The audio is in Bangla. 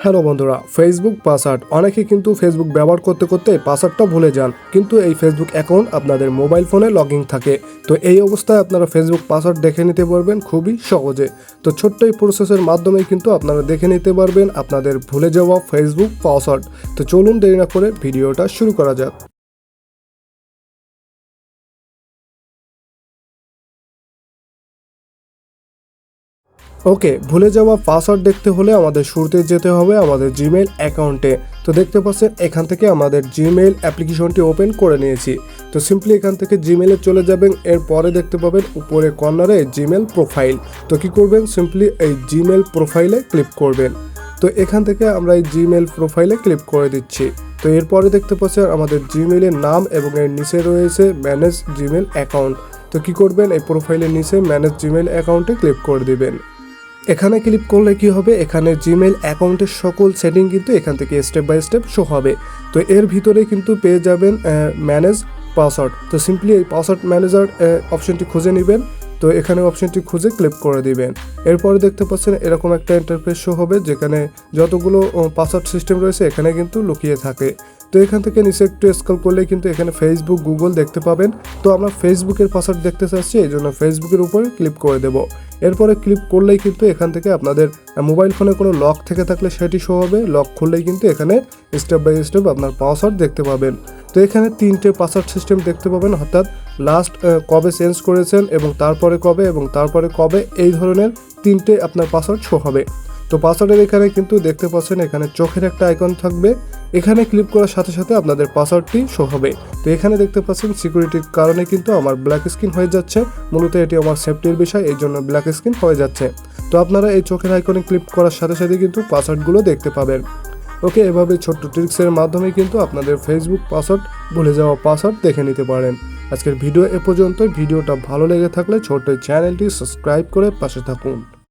হ্যালো বন্ধুরা, ফেসবুক পাসওয়ার্ড অনেকে কিন্তু ফেসবুক ব্যবহার করতে করতে পাসওয়ার্ডটা ভুলে যান, কিন্তু এই ফেসবুক অ্যাকাউন্ট আপনাদের মোবাইল ফোনে লগইন থাকে। তো এই অবস্থায় আপনারা ফেসবুক পাসওয়ার্ড দেখে নিতে পারবেন খুবই সহজে। তো ছোট্ট এই প্রসেসের মাধ্যমেই কিন্তু আপনারা দেখে নিতে পারবেন আপনাদের ভুলে যাওয়া ফেসবুক পাসওয়ার্ড। তো চলুন দেরি না করে ভিডিওটা শুরু করা যাক। ওকে, ভুলে যাওয়া পাসওয়ার্ড দেখতে হলে আমাদের শুরুতে যেতে হবে আমাদের জিমেইল অ্যাকাউন্টে। তো দেখতে পাচ্ছেন এখান থেকে আমাদের জিমেইল অ্যাপ্লিকেশনটি ওপেন করে নিয়েছি। তো সিম্পলি এখান থেকে জিমেইলে চলে যাবেন, এরপরে দেখতে পাবেন উপরে কর্নারে জিমেইল প্রোফাইল। তো কি করবেন, সিম্পলি এই জিমেইল প্রোফাইলে ক্লিক করবেন। তো এখান থেকে আমরা এই জিমেইল প্রোফাইলে ক্লিক করে দিচ্ছি। তো এরপরে দেখতে পাচ্ছেন আমাদের জিমেইলের নাম এবং এর নিচে রয়েছে ম্যানেজ জিমেইল অ্যাকাউন্ট। তো কি করবেন, এই প্রোফাইলের নিচে ম্যানেজ জিমেইল অ্যাকাউন্টে ক্লিক করে দিবেন। এখানে ক্লিক করলে কি হবে, এখানে জিমেইল অ্যাকাউন্টের সকল সেটিং কিন্তু এখান থেকে স্টেপ বাই স্টেপ শো হবে। তো এর ভিতরে কিন্তু পেয়ে যাবেন ম্যানেজ পাসওয়ার্ড। তো সিম্পলি এই পাসওয়ার্ড ম্যানেজার অপশনটি খুঁজে নেবেন। তো এখানে অপশনটি খুঁজে ক্লিক করে দিবেন। এরপরে দেখতে পাচ্ছেন এরকম একটা ইন্টারফেস শো হবে, যেখানে যতগুলো পাসওয়ার্ড সিস্টেম রয়েছে এখানে কিন্তু লুকিয়ে থাকে। তো এখান থেকে নিচে একটু স্ক্রল করলে কিন্তু এখানে ফেসবুক, গুগল দেখতে পাবেন। তো আমরা ফেসবুকের পাসওয়ার্ড দেখতে চাচ্ছি, এই জন্য ফেসবুকের উপরে ক্লিক করে দেব। এরপরে ক্লিক করলেই কিন্তু এখান থেকে আপনাদের মোবাইল ফোনে কোনো লক থেকে থাকলে সেটি শো হবে। লক খুললেই কিন্তু এখানে স্টেপ বাই স্টেপ আপনার পাসওয়ার্ড দেখতে পাবেন। তো এখানে 3টে পাসওয়ার্ড সিস্টেম দেখতে পাবেন, অর্থাৎ লাস্ট কবে চেঞ্জ করেছেন এবং তারপরে কবে এই ধরনের 3টে আপনার পাসওয়ার্ড শো হবে। তো পাসওয়ার্ডের এখানে কিন্তু দেখতে পাচ্ছেন এখানে চোখের একটা আইকন থাকবে, এখানে ক্লিক করার সাথে সাথে আপনাদের পাসওয়ার্ডটি শো হবে। তো এখানে দেখতে পাচ্ছেন সিকিউরিটির কারণে কিন্তু আমার ব্ল্যাক স্ক্রিন হয়ে যাচ্ছে, মূলত এটি আমার সেফটির বিষয়, এই জন্য ব্ল্যাক স্ক্রিন হয়ে যাচ্ছে। তো আপনারা এই চোখের আইকনে ক্লিক করার সাথে সাথে কিন্তু পাসওয়ার্ডগুলো দেখতে পাবেন। ওকে, এভাবে ছোট্ট ট্রিক্সের মাধ্যমে কিন্তু আপনাদের ফেসবুক পাসওয়ার্ড, ভুলে যাওয়া পাসওয়ার্ড দেখে নিতে পারেন। আজকের ভিডিও এ পর্যন্ত। ভিডিওটা ভালো লেগে থাকলে ছোট্ট চ্যানেলটি সাবস্ক্রাইব করে পাশে থাকুন।